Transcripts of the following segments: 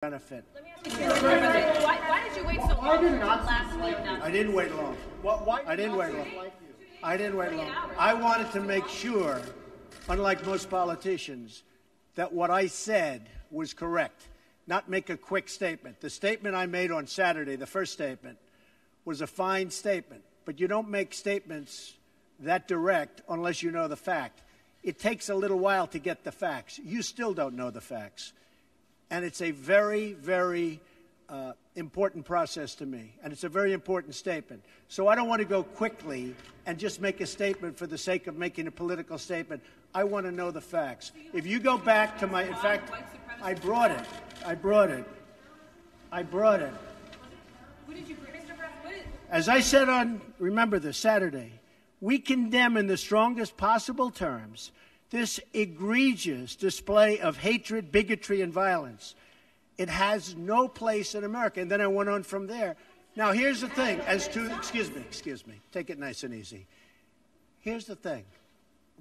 benefit. Let me ask you, why did you wait so long until last week? I didn't wait long. I didn't wait long. I didn't wait long. I wanted to make sure, unlike most politicians, that what I said was correct, not make a quick statement. The statement I made on Saturday, the first statement, was a fine statement, but you don't make statements that direct unless you know the fact. It takes a little while to get the facts. You still don't know the facts. And it's a very, very important process to me. And it's a very important statement. So I don't want to go quickly and just make a statement for the sake of making a political statement. I want to know the facts. If you go back to my, in fact, I brought it. Who did you bring, Mr. President? As I said on, remember this, Saturday, we condemn in the strongest possible terms this egregious display of hatred, bigotry, and violence. It has no place in America. And then I went on from there. Now, here's the thing. As to, excuse me, take it nice and easy. Here's the thing.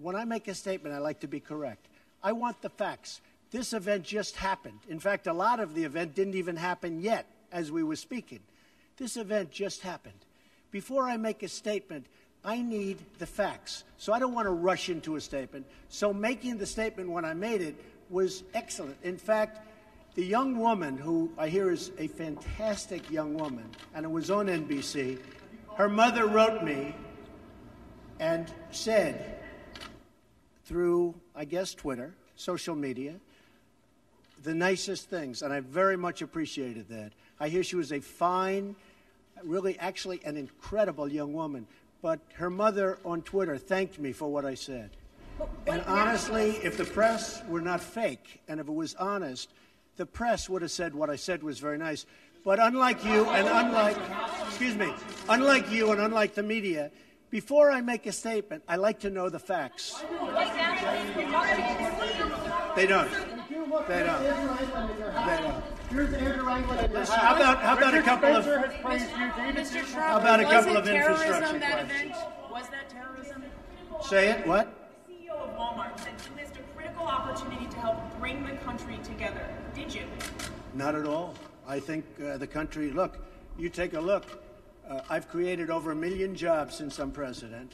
When I make a statement, I like to be correct. I want the facts. This event just happened. In fact, a lot of the event didn't even happen yet as we were speaking. This event just happened. Before I make a statement, I need the facts. So I don't want to rush into a statement. So making the statement when I made it was excellent. In fact, the young woman, who I hear is a fantastic young woman, and it was on NBC, her mother wrote me and said through, I guess, Twitter, social media, the nicest things, and I very much appreciated that. I hear she was a fine, really actually an incredible young woman. But her mother on Twitter thanked me for what I said. And honestly, if the press were not fake, and if it was honest, the press would have said what I said was very nice. But unlike you and unlike the media, before I make a statement, I like to know the facts. They don't. How about a couple of infrastructure questions? Was that terrorism? Say it. What? The CEO of Walmart said you missed a critical opportunity to help bring the country together. Did you? Not at all. I think the country. Look, you take a look. I've created over 1 million jobs since I'm president.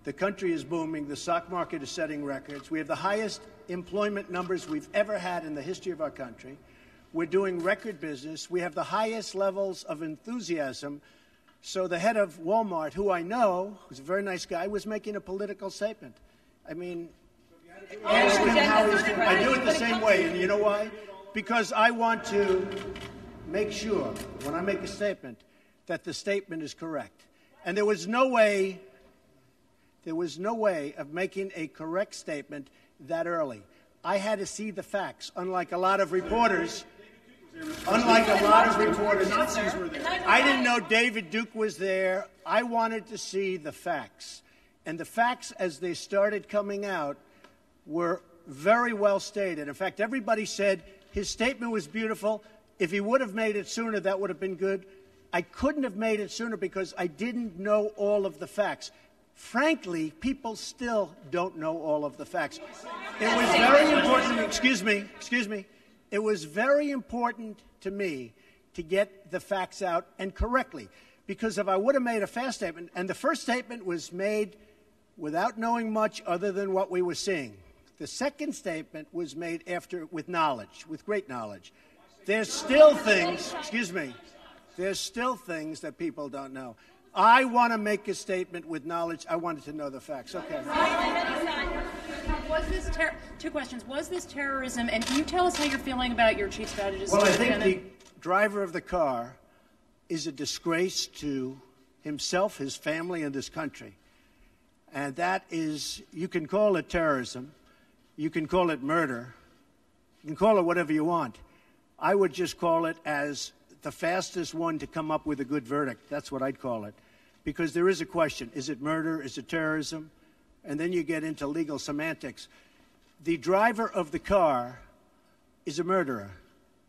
The country is booming. The stock market is setting records. We have the highest employment numbers we've ever had in the history of our country. We're doing record business. We have the highest levels of enthusiasm. So the head of Walmart, who I know, who's a very nice guy, was making a political statement. I mean, ask him how he's doing. I do it the same way. And you know why? Because I want to make sure, when I make a statement, that the statement is correct. And there was no way of making a correct statement that early. I had to see the facts, unlike a lot of reporters. I didn't know David Duke was there. I wanted to see the facts. And the facts, as they started coming out, were very well stated. In fact, everybody said his statement was beautiful. If he would have made it sooner, that would have been good. I couldn't have made it sooner because I didn't know all of the facts. Frankly, people still don't know all of the facts. It was very important, excuse me. It was very important to me to get the facts out and correctly. Because if I would have made a fast statement, and the first statement was made without knowing much other than what we were seeing. The second statement was made after with knowledge, with great knowledge. There's still things, there's still things that people don't know. I want to make a statement with knowledge. I wanted to know the facts. Okay. Two questions. Was this terrorism? And can you tell us how you're feeling about your chief strategist? Well, I think the driver of the car is a disgrace to himself, his family, and this country. And that is, you can call it terrorism. You can call it murder. You can call it whatever you want. I would just call it as the fastest one to come up with a good verdict. That's what I'd call it. Because there is a question. Is it murder? Is it terrorism? And then you get into legal semantics. The driver of the car is a murderer.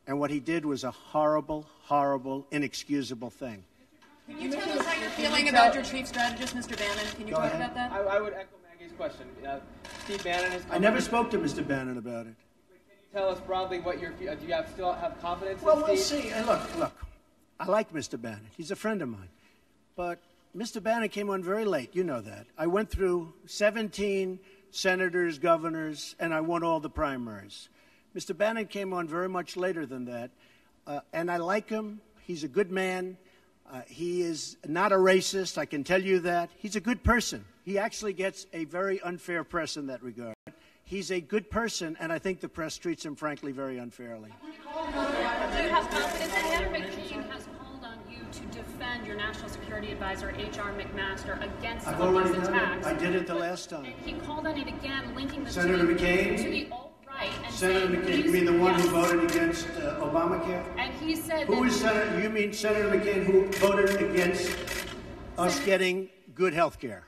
And what he did was a horrible, horrible, inexcusable thing. Can you tell us how you're feeling about your chief strategist, Mr. Bannon? Can you talk about that? I would echo Maggie's question. Steve Bannon has come I never spoke to Mr. Bannon about it. Tell us broadly what your, do you still have confidence Well, in we'll Steve? see. And look, I like Mr. Bannon. He's a friend of mine. But Mr. Bannon came on very late. You know that. I went through 17 senators, governors, and I won all the primaries. Mr. Bannon came on very much later than that. And I like him. He's a good man. He is not a racist. I can tell you that. He's a good person. He actually gets a very unfair press in that regard. He's a good person, and I think the press treats him, frankly, very unfairly. Do you have confidence that Senator McCain has called on you to defend your National Security Advisor, H.R. McMaster, against some of these attacks? I did it the last time. And he called on it again, linking the Senator McCain? To the alt-right. And Senator McCain, you mean the one who voted against Obamacare? And he said Who is Senator? You mean Senator McCain who voted against us getting good health care?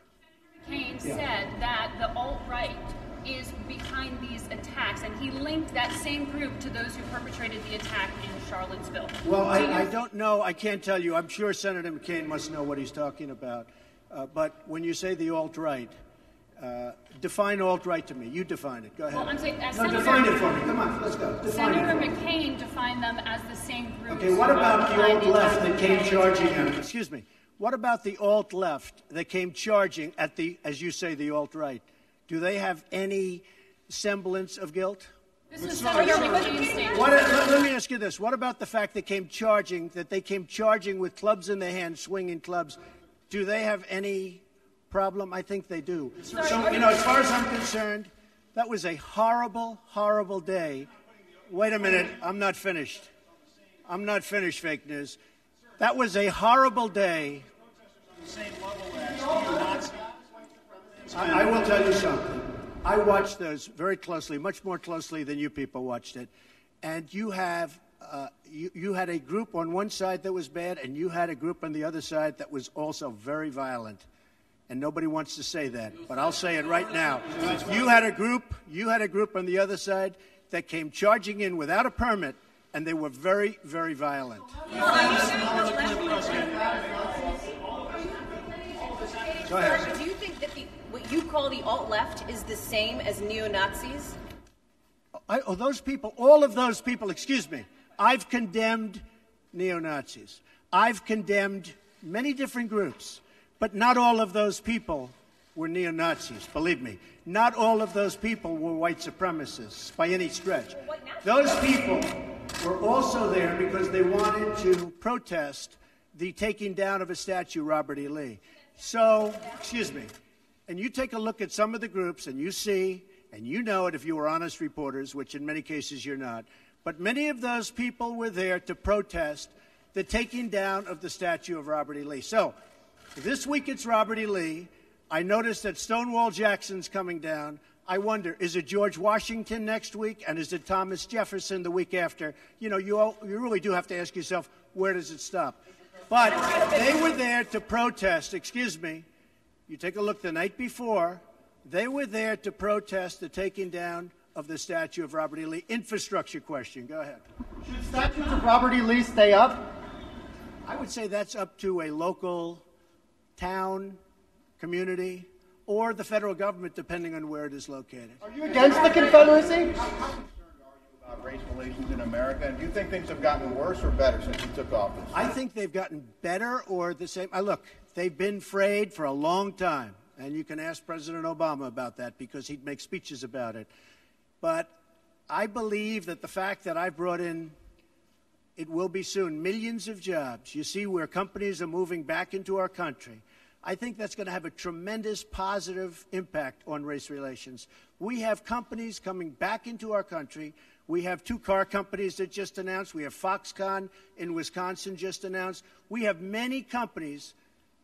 McCain said that the alt-right is behind these attacks, and he linked that same group to those who perpetrated the attack in Charlottesville. Well, I don't know. I can't tell you. I'm sure Senator McCain must know what he's talking about. But when you say the alt-right, define alt-right to me. You define it. Go ahead. Well, I'm saying, define it for me. Come on, let's go. Define Senator it for me. McCain defined them as the same group. Okay, what about the alt-left that came charging at him? Excuse me. What about the alt-left that came charging at the, as you say, the alt-right? Do they have any semblance of guilt? This is Senator McCain's statement. Let me ask you this. What about the fact they came charging with clubs in their hands, swinging clubs? Do they have any problem? I think they do. So, as far as I'm concerned, that was a horrible, horrible day. Wait a minute. I'm not finished. I'm not finished, fake news. That was a horrible day. I will tell you something. I watched those very closely, much more closely than you people watched it. And you have you had a group on one side that was bad, and you had a group on the other side that was also very violent. And nobody wants to say that, but I'll say it right now. You had a group on the other side that came charging in without a permit, and they were very, very violent. Go ahead. Do you think that what you call the alt-left is the same as neo-Nazis? All of those people, excuse me, I've condemned neo-Nazis. I've condemned many different groups, but not all of those people were neo-Nazis, believe me. Not all of those people were white supremacists by any stretch. Those people were also there because they wanted to protest the taking down of a statue, Robert E. Lee. So, excuse me, and you take a look at some of the groups and you see, and you know it if you were honest reporters, which in many cases you're not, but many of those people were there to protest the taking down of the statue of Robert E. Lee. So, this week it's Robert E. Lee. I noticed that Stonewall Jackson's coming down. I wonder, is it George Washington next week, and is it Thomas Jefferson the week after? You know, you really do have to ask yourself, where does it stop? But they were there to protest, excuse me, you take a look the night before, they were there to protest the taking down of the statue of Robert E. Lee. Infrastructure question, go ahead. Should statues of Robert E. Lee stay up? I would say that's up to a local town, community, or the federal government, depending on where it is located. Are you against the Confederacy? About race relations in America, and do you think things have gotten worse or better since he took office? I think they've gotten better or the same. Look, they've been frayed for a long time, and you can ask President Obama about that because he'd make speeches about it. But I believe that the fact that I've brought in, it will be soon, millions of jobs. You see where companies are moving back into our country. I think that's going to have a tremendous positive impact on race relations. We have companies coming back into our country. We have 2 car companies that just announced. We have Foxconn in Wisconsin just announced. We have many companies,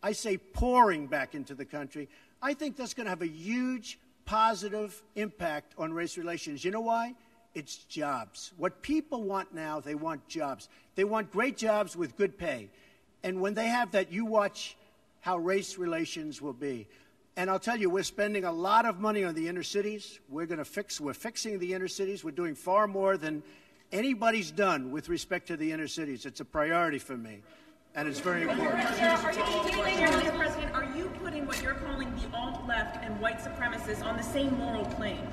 I say, pouring back into the country. I think that's going to have a huge positive impact on race relations. You know why? It's jobs. What people want now, they want jobs. They want great jobs with good pay. And when they have that, you watch how race relations will be. And I'll tell you, we're spending a lot of money on the inner cities. We're fixing the inner cities. We're doing far more than anybody's done with respect to the inner cities. It's a priority for me, and it's very important. Mr. President, are you putting what you're calling the alt-left and white supremacists on the same moral plane?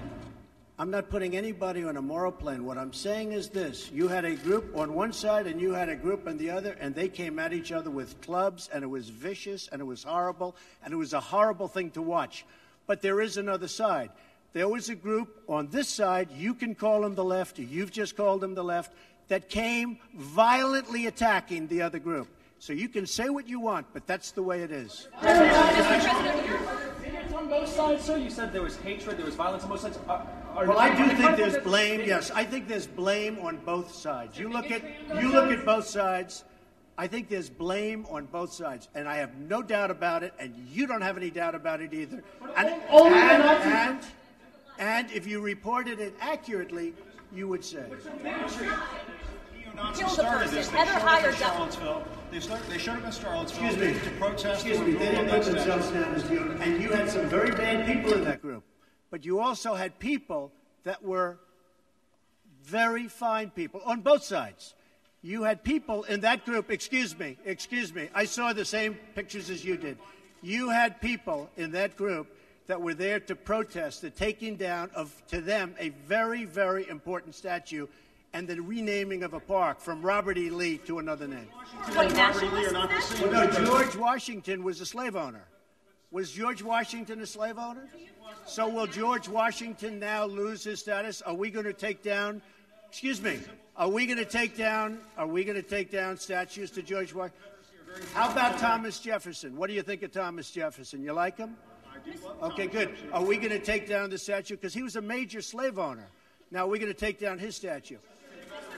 I'm not putting anybody on a moral plane. What I'm saying is this. You had a group on one side and you had a group on the other, and they came at each other with clubs, and it was vicious, and it was horrible, and it was a horrible thing to watch. But there is another side. There was a group on this side, you can call them the left, you've just called them the left, that came violently attacking the other group. So you can say what you want, but that's the way it is. It's on both sides, sir. You said there was hatred, there was violence on both sides. Well, I do think there's blame. Yes, I think there's blame on both sides. You look at both sides. I think there's blame on both sides, and I have no doubt about it, and you don't have any doubt about it either. And if you reported it accurately, you would say. Kill the person. Heather hired Charlottesville. They showed up in Charlottesville Excuse me. to protest. Excuse me. They didn't put themselves down as neo, and you had some very bad people in that group. But you also had people that were very fine people on both sides. You had people in that group, excuse me, I saw the same pictures as you did. You had people in that group that were there to protest the taking down of, to them, a very, very important statue and the renaming of a park from Robert E. Lee to another name. No, George Washington was a slave owner. Was George Washington a slave owner? So will George Washington now lose his status? Are we going to take down, excuse me, are we going to take down statues to George Washington? How about Thomas Jefferson? What do you think of Thomas Jefferson? You like him? Okay, good. Are we going to take down the statue? Because he was a major slave owner. Now, we're going to take down his statue.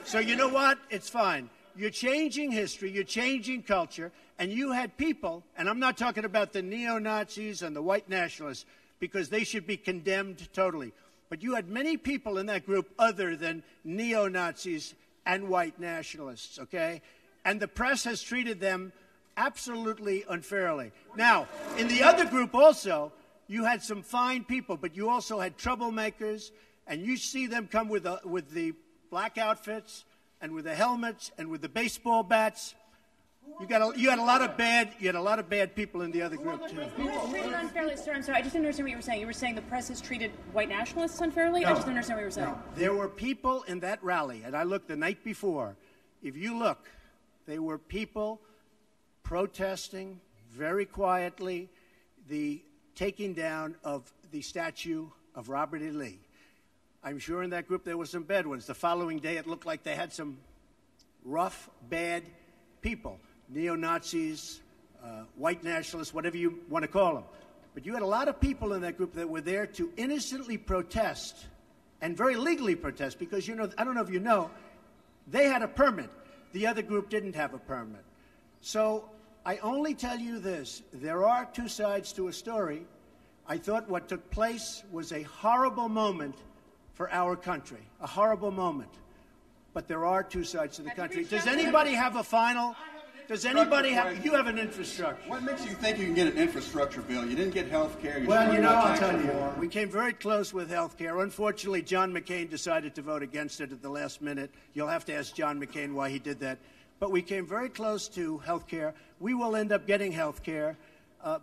So you know what? It's fine. You're changing history, you're changing culture, and you had people, and I'm not talking about the neo-Nazis and the white nationalists, because they should be condemned totally. But you had many people in that group other than neo-Nazis and white nationalists, okay? And the press has treated them absolutely unfairly. Now, in the other group also, you had some fine people, but you also had troublemakers, and you see them come with the black outfits and with the helmets and with the baseball bats. You had a lot of bad people in the other group too. Treated unfairly, sir. I'm sorry, I just didn't understand what you were saying. You were saying the press has treated white nationalists unfairly? No, I just didn't understand what you were saying. No. There were people in that rally, and I looked the night before. If you look, there were people protesting very quietly the taking down of the statue of Robert E. Lee. I'm sure in that group there were some bad ones. The following day it looked like they had some rough, bad people, neo-Nazis, white nationalists, whatever you want to call them. But you had a lot of people in that group that were there to innocently protest and very legally protest because, you know, I don't know if you know, they had a permit. The other group didn't have a permit. So I only tell you this. There are two sides to a story. I thought what took place was a horrible moment for our country, a horrible moment. But there are two sides to the country. Does anybody have a final? Does anybody have? You have an infrastructure. What makes you think you can get an infrastructure bill? You didn't get health care. Well, you know, I'll tell you. We came very close with health care. Unfortunately, John McCain decided to vote against it at the last minute. You'll have to ask John McCain why he did that. But we came very close to health care. We will end up getting health care.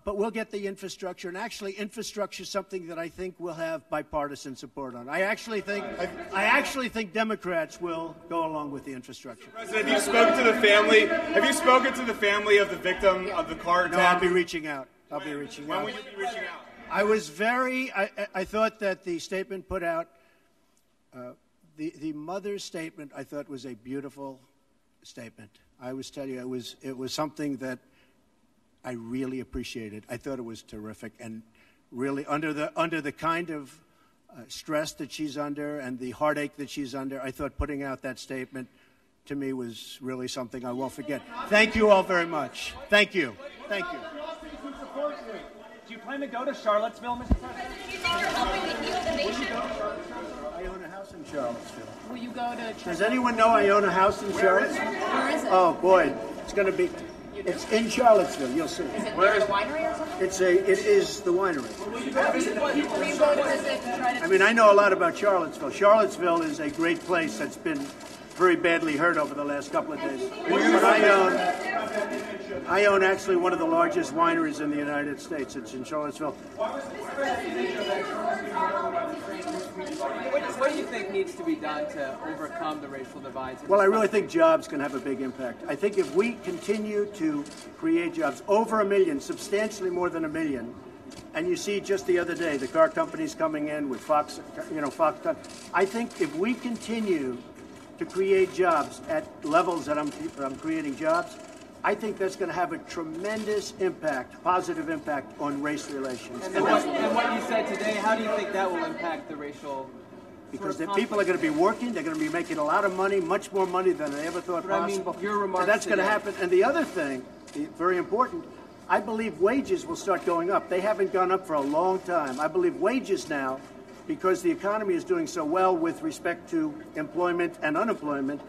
But we'll get the infrastructure, and actually infrastructure is something that I think will have bipartisan support on. I actually think Democrats will go along with the infrastructure. President, have you spoken to the family? Have you spoken to the family of the victim of the car attack? No, I'll be reaching out. When will you be reaching out? I was I thought that the statement put out, the mother's statement, I thought was a beautiful statement. I was telling you, it was something that I really appreciated. I thought it was terrific, and really under the kind of stress that she's under and the heartache that she's under, I thought putting out that statement to me was really something I won't forget. Thank you all very much. Thank you. Thank you. Do you plan to go to Charlottesville, Mr. President? Do you think you're helping to heal the nation? I own a house in Charlottesville. Will you go to? Does anyone know I own a house in Charlottesville? Where is it? Oh boy, it's going to be. It's in Charlottesville. You'll see. Is it near the winery or something? It is the winery. Will you go to visit and try to? I mean, I know a lot about Charlottesville. Charlottesville is a great place that's been very badly hurt over the last couple of days. But I own actually one of the largest wineries in the United States. It's in Charlottesville. What do you think needs to be done to overcome the racial divides? Well, I really think jobs can have a big impact. I think if we continue to create jobs, over 1 million, substantially more than 1 million, and you see just the other day the car companies coming in with Fox, Foxconn. I think if we continue to create jobs at levels that I'm creating jobs, I think that's going to have a tremendous impact, positive impact on race relations. And what you said today, how do you think that will impact the racial? Because the people are going to be working, they're going to be making a lot of money, much more money than they ever thought possible. I mean, your remarks so that's going to today. happen. And the other thing, very important, I believe wages will start going up. They haven't gone up for a long time. I believe wages now, because the economy is doing so well with respect to employment and unemployment,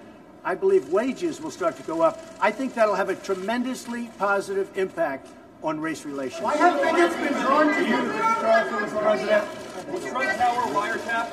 I believe wages will start to go up. I think that'll have a tremendously positive impact on race relations. Why have bigots been drawn to you, Mr. Charlottesville, Mr. President? Was Trump Tower wiretap?